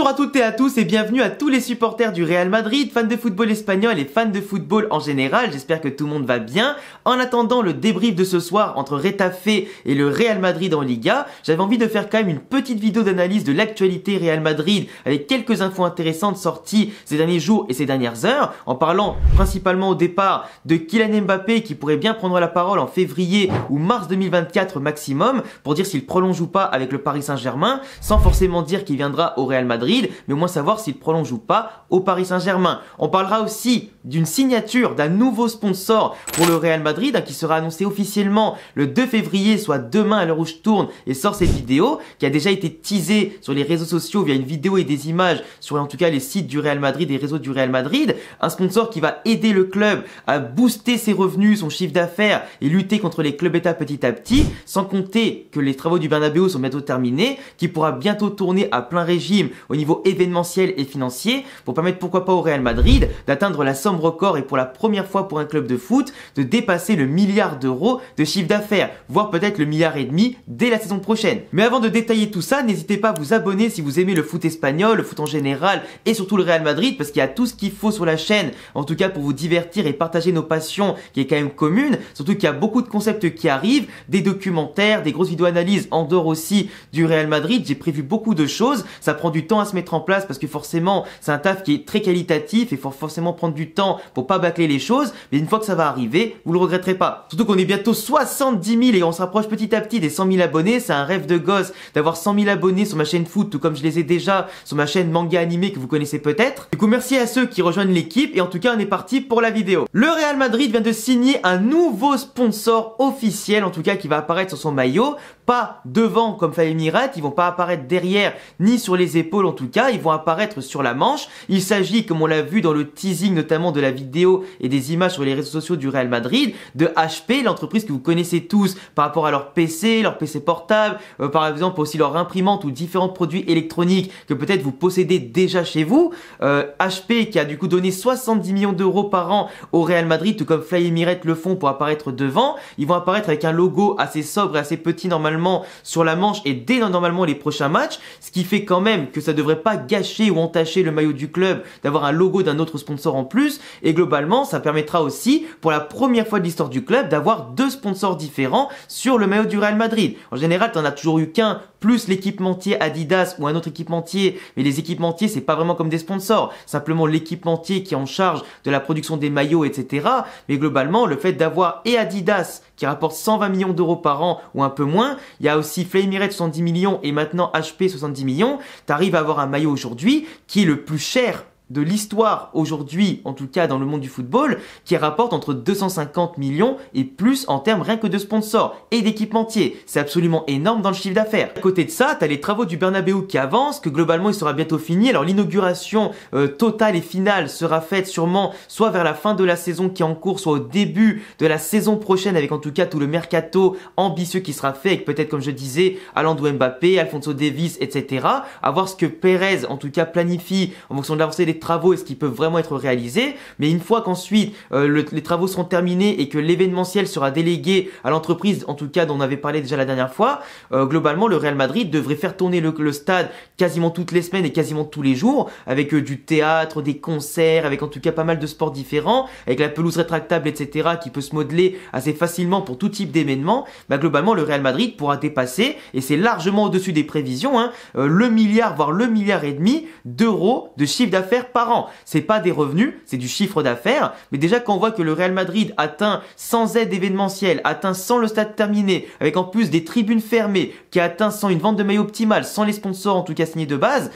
Bonjour à toutes et à tous et bienvenue à tous les supporters du Real Madrid, fans de football espagnol et fans de football en général. J'espère que tout le monde va bien. En attendant le débrief de ce soir entre Retafe et le Real Madrid en Liga, j'avais envie de faire quand même une petite vidéo d'analyse de l'actualité Real Madrid avec quelques infos intéressantes sorties ces derniers jours et ces dernières heures, en parlant principalement au départ de Kylian Mbappé qui pourrait bien prendre la parole en février ou mars 2024 maximum pour dire s'il prolonge ou pas avec le Paris Saint-Germain, sans forcément dire qu'il viendra au Real Madrid, mais au moins savoir s'il prolonge ou pas au Paris Saint-Germain. On parlera aussi d'une signature d'un nouveau sponsor pour le Real Madrid qui sera annoncé officiellement le 2 février, soit demain à l'heure où je tourne et sort cette vidéo, qui a déjà été teasée sur les réseaux sociaux via une vidéo et des images sur en tout cas les sites du Real Madrid et les réseaux du Real Madrid. Un sponsor qui va aider le club à booster ses revenus, son chiffre d'affaires et lutter contre les clubs états petit à petit, sans compter que les travaux du Bernabéu sont bientôt terminés, qui pourra bientôt tourner à plein régime au niveau événementiel et financier pour permettre pourquoi pas au Real Madrid d'atteindre la somme record et pour la première fois pour un club de foot de dépasser le milliard d'euros de chiffre d'affaires, voire peut-être le milliard et demi dès la saison prochaine. Mais avant de détailler tout ça, n'hésitez pas à vous abonner si vous aimez le foot espagnol, le foot en général et surtout le Real Madrid, parce qu'il y a tout ce qu'il faut sur la chaîne, en tout cas pour vous divertir et partager nos passions qui est quand même commune, surtout qu'il y a beaucoup de concepts qui arrivent, des documentaires, des grosses vidéos analyses en dehors aussi du Real Madrid. J'ai prévu beaucoup de choses, ça prend du temps à se mettre en place parce que forcément c'est un taf qui est très qualitatif et il faut forcément prendre du temps pour pas bâcler les choses, mais une fois que ça va arriver, vous le regretterez pas. Surtout qu'on est bientôt 70 000 et on se rapproche petit à petit des 100 000 abonnés, c'est un rêve de gosse d'avoir 100 000 abonnés sur ma chaîne foot, tout comme je les ai déjà sur ma chaîne manga animé que vous connaissez peut-être. Du coup merci à ceux qui rejoignent l'équipe et en tout cas on est parti pour la vidéo. Le Real Madrid vient de signer un nouveau sponsor officiel, en tout cas qui va apparaître sur son maillot, pas devant comme Fly Emirates, ils vont pas apparaître derrière ni sur les épaules en tout cas, ils vont apparaître sur la manche. Il s'agit, comme on l'a vu dans le teasing notamment de la vidéo et des images sur les réseaux sociaux du Real Madrid, de HP, l'entreprise que vous connaissez tous par rapport à leur PC portable, par exemple aussi leur imprimante ou différents produits électroniques que peut-être vous possédez déjà chez vous. HP qui a du coup donné 70 millions d'euros par an au Real Madrid, tout comme Fly Emirates le font pour apparaître devant. Ils vont apparaître avec un logo assez sobre et assez petit normalement sur la manche et dès normalement les prochains matchs, ce qui fait quand même que ça devrait pas gâcher ou entacher le maillot du club d'avoir un logo d'un autre sponsor en plus, et globalement ça permettra aussi pour la première fois de l'histoire du club d'avoir deux sponsors différents sur le maillot du Real Madrid. En général t'en as toujours eu qu'un, plus l'équipementier Adidas ou un autre équipementier, mais les équipementiers c'est pas vraiment comme des sponsors, simplement l'équipementier qui est en charge de la production des maillots etc. Mais globalement le fait d'avoir et Adidas qui rapporte 120 millions d'euros par an ou un peu moins, il y a aussi Fly Emirates 70 millions et maintenant HP 70 millions, tu arrives à avoir un maillot aujourd'hui qui est le plus cher de l'histoire aujourd'hui, en tout cas dans le monde du football, qui rapporte entre 250 millions et plus en termes rien que de sponsors et d'équipementiers. C'est absolument énorme dans le chiffre d'affaires. À côté de ça, tu as les travaux du Bernabéu qui avancent, que globalement il sera bientôt fini. Alors l'inauguration totale et finale sera faite sûrement soit vers la fin de la saison qui est en cours, soit au début de la saison prochaine, avec en tout cas tout le mercato ambitieux qui sera fait, avec peut-être comme je disais, Haaland ou Mbappé, Alphonso Davies, etc. À voir ce que Pérez en tout cas planifie en fonction de l'avancée des travaux et ce qui peut vraiment être réalisé. Mais une fois qu'ensuite les travaux seront terminés et que l'événementiel sera délégué à l'entreprise, en tout cas dont on avait parlé déjà la dernière fois, globalement le Real Madrid devrait faire tourner le stade quasiment toutes les semaines et quasiment tous les jours, avec du théâtre, des concerts, avec en tout cas pas mal de sports différents, avec la pelouse rétractable etc. qui peut se modeler assez facilement pour tout type d'événement. Bah, globalement le Real Madrid pourra dépasser, et c'est largement au-dessus des prévisions, le milliard voire le milliard et demi d'euros de chiffre d'affaires par an. C'est pas des revenus, c'est du chiffre d'affaires. Mais déjà quand on voit que le Real Madrid atteint sans aide événementielle, atteint sans le stade terminé, avec en plus des tribunes fermées, qui a atteint sans une vente de maillot optimale, sans les sponsors en tout cas signés de base,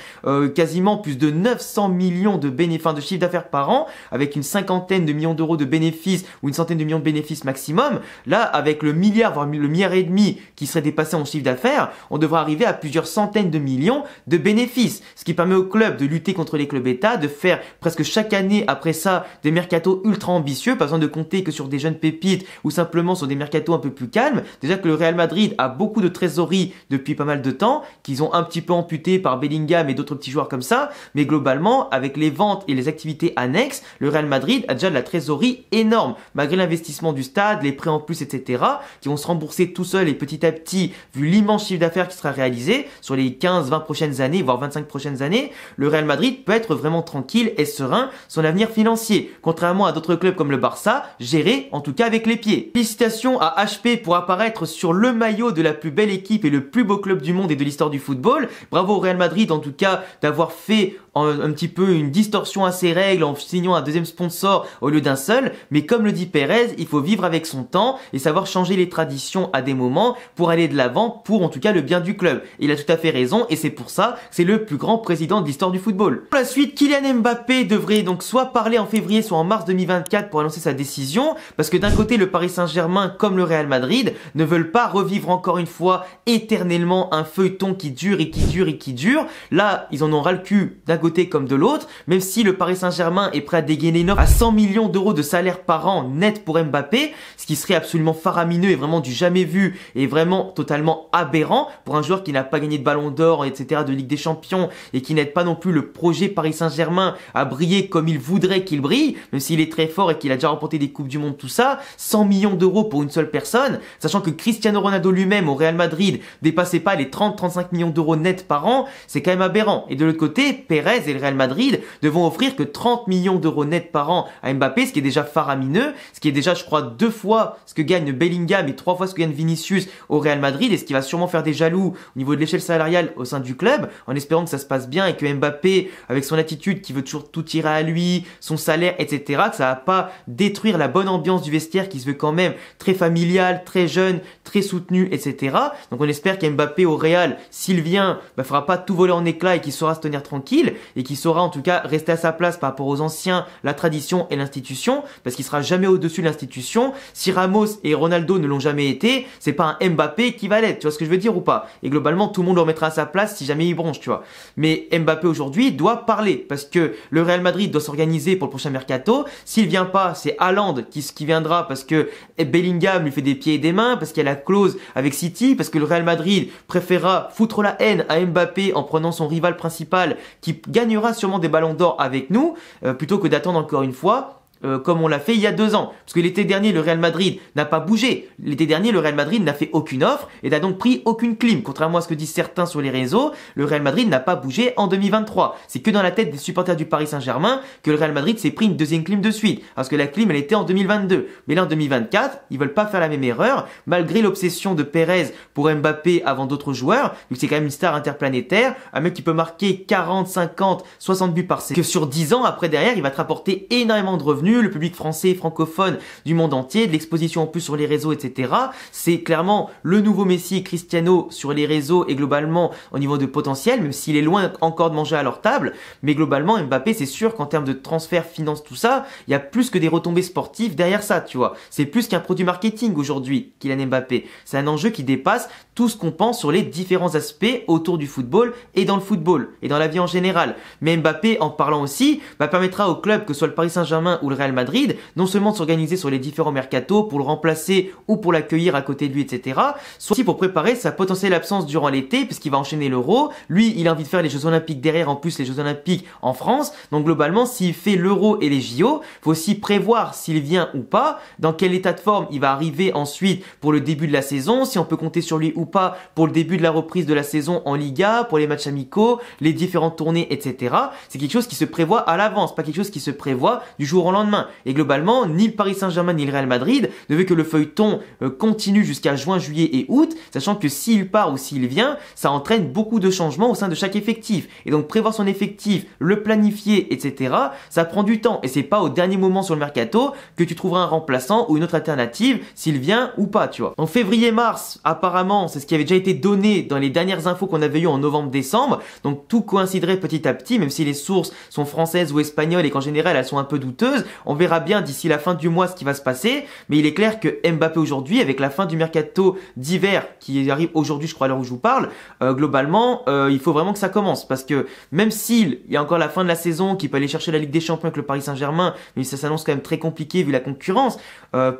quasiment plus de 900 millions de de chiffre d'affaires par an, avec une cinquantaine de millions d'euros de bénéfices ou une centaine de millions de bénéfices maximum. Là, avec le milliard voire le milliard et demi qui serait dépassé en chiffre d'affaires, on devrait arriver à plusieurs centaines de millions de bénéfices, ce qui permet au club de lutter contre les clubs états, de faire presque chaque année après ça des mercatos ultra ambitieux, pas besoin de compter que sur des jeunes pépites ou simplement sur des mercatos un peu plus calmes. Déjà que le Real Madrid a beaucoup de trésorerie depuis pas mal de temps, qu'ils ont un petit peu amputé par Bellingham et d'autres petits joueurs comme ça, mais globalement, avec les ventes et les activités annexes, le Real Madrid a déjà de la trésorerie énorme, malgré l'investissement du stade, les prêts en plus, etc., qui vont se rembourser tout seuls et petit à petit, vu l'immense chiffre d'affaires qui sera réalisé sur les 15-20 prochaines années, voire 25 prochaines années, le Real Madrid peut être vraiment tranquille et serein sur l'avenir financier, contrairement à d'autres clubs comme le Barça, gérés en tout cas avec les pieds. Félicitations à HP pour apparaître sur le maillot de la plus belle équipe et le plus beau club du monde et de l'histoire du football. Bravo au Real Madrid en tout cas d'avoir fait un petit peu une distorsion à ses règles en signant un deuxième sponsor au lieu d'un seul, mais comme le dit Pérez, il faut vivre avec son temps et savoir changer les traditions à des moments pour aller de l'avant, pour en tout cas le bien du club. Il a tout à fait raison et c'est pour ça que c'est le plus grand président de l'histoire du football. Pour la suite, Kylian Mbappé devrait donc soit parler en février, soit en mars 2024 pour annoncer sa décision, parce que d'un côté le Paris Saint-Germain comme le Real Madrid ne veulent pas revivre encore une fois éternellement un feuilleton qui dure et qui dure et qui dure. Là, ils en ont ras le cul d'un côté comme de l'autre, même si le Paris Saint-Germain est prêt à dégainer une offre à 100 millions d'euros de salaire par an net pour Mbappé, ce qui serait absolument faramineux et vraiment du jamais vu et vraiment totalement aberrant pour un joueur qui n'a pas gagné de ballon d'or, etc., de Ligue des Champions et qui n'aide pas non plus le projet Paris Saint-Germain à briller comme il voudrait qu'il brille, même s'il est très fort et qu'il a déjà remporté des Coupes du Monde, tout ça, 100 millions d'euros pour une seule personne, sachant que Cristiano Ronaldo lui-même au Real Madrid dépassait pas les 30-35 millions d'euros nets par an, c'est quand même aberrant. Et de l'autre côté, Pérez et le Real Madrid devront offrir que 30 millions d'euros nets par an à Mbappé, ce qui est déjà faramineux, ce qui est déjà, je crois, 2 fois ce que gagne Bellingham et 3 fois ce que gagne Vinicius au Real Madrid, et ce qui va sûrement faire des jaloux au niveau de l'échelle salariale au sein du club, en espérant que ça se passe bien et que Mbappé, avec son attitude qui veut toujours tout tirer à lui, son salaire, etc., que ça va pas détruire la bonne ambiance du vestiaire qui se veut quand même très familial, très jeune, très soutenu, etc. Donc on espère qu'Mbappé au Real, s'il vient, fera pas tout voler en éclats et qu'il saura se tenir tranquille et qu'il saura en tout cas rester à sa place par rapport aux anciens, la tradition et l'institution, parce qu'il sera jamais au-dessus de l'institution. Si Ramos et Ronaldo ne l'ont jamais été, c'est pas un Mbappé qui va l'être, tu vois ce que je veux dire ou pas? Et globalement, tout le monde le remettra à sa place si jamais il bronche, tu vois. Mais Mbappé aujourd'hui doit parler, parce que le Real Madrid doit s'organiser pour le prochain mercato. S'il vient pas, c'est Haaland qui viendra, parce que Bellingham lui fait des pieds et des mains, parce qu'il y a la clause avec City, parce que le Real Madrid préférera foutre la haine à Mbappé en prenant son rival principal qui gagnera sûrement des ballons d'or avec nous, plutôt que d'attendre encore une fois comme on l'a fait il y a 2 ans. Parce que l'été dernier, le Real Madrid n'a pas bougé. L'été dernier, le Real Madrid n'a fait aucune offre et n'a donc pris aucune clim. Contrairement à ce que disent certains sur les réseaux, le Real Madrid n'a pas bougé en 2023. C'est que dans la tête des supporters du Paris Saint-Germain que le Real Madrid s'est pris une deuxième clim de suite. Parce que la clim, elle était en 2022. Mais là, en 2024, ils veulent pas faire la même erreur, malgré l'obsession de Pérez pour Mbappé avant d'autres joueurs, vu que c'est quand même une star interplanétaire, un mec qui peut marquer 40, 50, 60 buts par saison. Que sur 10 ans, après derrière, il va te rapporter énormément de revenus, le public français et francophone du monde entier, de l'exposition en plus sur les réseaux, etc. C'est clairement le nouveau Messi, Cristiano sur les réseaux et globalement au niveau de potentiel, même s'il est loin encore de manger à leur table. Mais globalement, Mbappé, c'est sûr qu'en termes de transfert, finance, tout ça, il y a plus que des retombées sportives derrière ça, tu vois. C'est plus qu'un produit marketing aujourd'hui, Kylian Mbappé. C'est un enjeu qui dépasse tout ce qu'on pense sur les différents aspects autour du football et dans le football et dans la vie en général. Mais Mbappé, en parlant aussi, permettra au club, que ce soit le Paris Saint-Germain ou le Real Madrid, non seulement de s'organiser sur les différents mercatos pour le remplacer ou pour l'accueillir à côté de lui, etc., soit aussi pour préparer sa potentielle absence durant l'été, puisqu'il va enchaîner l'Euro. Lui, il a envie de faire les Jeux Olympiques derrière, en plus les Jeux Olympiques en France. Donc globalement, s'il fait l'Euro et les JO, faut aussi prévoir s'il vient ou pas, dans quel état de forme il va arriver ensuite pour le début de la saison, si on peut compter sur lui ou pas pour le début de la reprise de la saison en Liga, pour les matchs amicaux, les différentes tournées, etc. C'est quelque chose qui se prévoit à l'avance, pas quelque chose qui se prévoit du jour au lendemain. Et globalement, ni le Paris Saint-Germain ni le Real Madrid ne veut que le feuilleton continue jusqu'à juin, juillet et août, sachant que s'il part ou s'il vient, ça entraîne beaucoup de changements au sein de chaque effectif. Et donc prévoir son effectif, le planifier, etc., ça prend du temps. Et c'est pas au dernier moment sur le mercato que tu trouveras un remplaçant ou une autre alternative s'il vient ou pas, tu vois. En février-mars, apparemment, c'est ce qui avait déjà été donné dans les dernières infos qu'on avait eues en novembre-décembre. Donc tout coïnciderait petit à petit, même si les sources sont françaises ou espagnoles et qu'en général elles sont un peu douteuses. On verra bien d'ici la fin du mois ce qui va se passer, mais il est clair que Mbappé aujourd'hui, avec la fin du mercato d'hiver qui arrive aujourd'hui, je crois à l'heure où je vous parle, globalement, il faut vraiment que ça commence, parce que même s'il y a encore la fin de la saison, qu'il peut aller chercher la Ligue des Champions avec le Paris Saint-Germain, mais ça s'annonce quand même très compliqué vu la concurrence,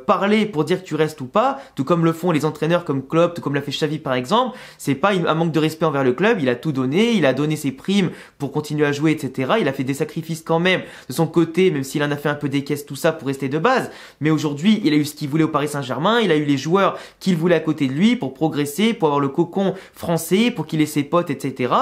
parler pour dire que tu restes ou pas, tout comme le font les entraîneurs comme Klopp, tout comme l'a fait Xavi par exemple, c'est pas un manque de respect envers le club, il a tout donné, il a donné ses primes pour continuer à jouer, etc. Il a fait des sacrifices quand même de son côté, même s'il en a fait un peu des caisses, tout ça pour rester de base, mais aujourd'hui il a eu ce qu'il voulait au Paris Saint-Germain, il a eu les joueurs qu'il voulait à côté de lui pour progresser, pour avoir le cocon français, pour qu'il ait ses potes, etc.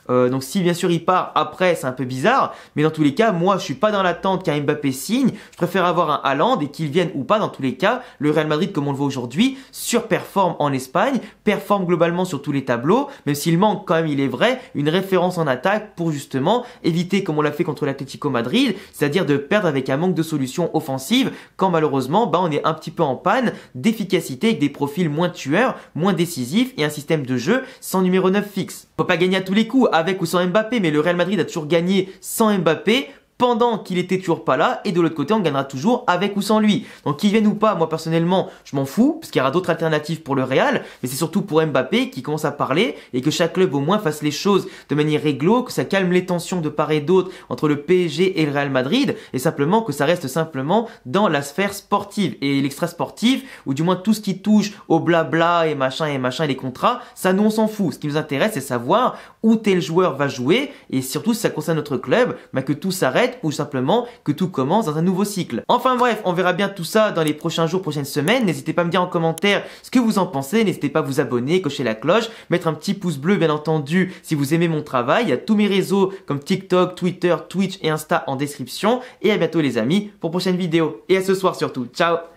Donc si bien sûr il part après, c'est un peu bizarre, mais dans tous les cas, moi je suis pas dans l'attente qu'un Mbappé signe, je préfère avoir un Haaland et qu'il vienne ou pas. Dans tous les cas, le Real Madrid, comme on le voit aujourd'hui, surperforme en Espagne, performe globalement sur tous les tableaux, même s'il manque quand même, il est vrai, une référence en attaque pour justement éviter, comme on l'a fait contre l'Atlético Madrid, c'est-à-dire de perdre avec un manque de solutions offensives, quand malheureusement on est un petit peu en panne d'efficacité avec des profils moins tueurs, moins décisifs et un système de jeu sans numéro 9 fixe. On peut pas gagner à tous les coups avec ou sans Mbappé, mais le Real Madrid a toujours gagné sans Mbappé pendant qu'il était toujours pas là, et de l'autre côté on gagnera toujours avec ou sans lui. Donc qu'il vienne ou pas, moi personnellement je m'en fous, parce qu'il y aura d'autres alternatives pour le Real, mais c'est surtout pour Mbappé qui commence à parler et que chaque club au moins fasse les choses de manière réglo, que ça calme les tensions de part et d'autre entre le PSG et le Real Madrid, et simplement que ça reste simplement dans la sphère sportive et l'extra sportive, ou du moins tout ce qui touche au blabla et machin et les contrats, ça nous on s'en fout. Ce qui nous intéresse c'est savoir où tel joueur va jouer, et surtout si ça concerne notre club, que tout s'arrête ou simplement que tout commence dans un nouveau cycle. Enfin bref, on verra bien tout ça dans les prochains jours, prochaines semaines. N'hésitez pas à me dire en commentaire ce que vous en pensez. N'hésitez pas à vous abonner, cocher la cloche, mettre un petit pouce bleu bien entendu si vous aimez mon travail. Il y a tous mes réseaux comme TikTok, Twitter, Twitch et Insta en description. Et à bientôt les amis pour prochaine vidéo. Et à ce soir surtout. Ciao!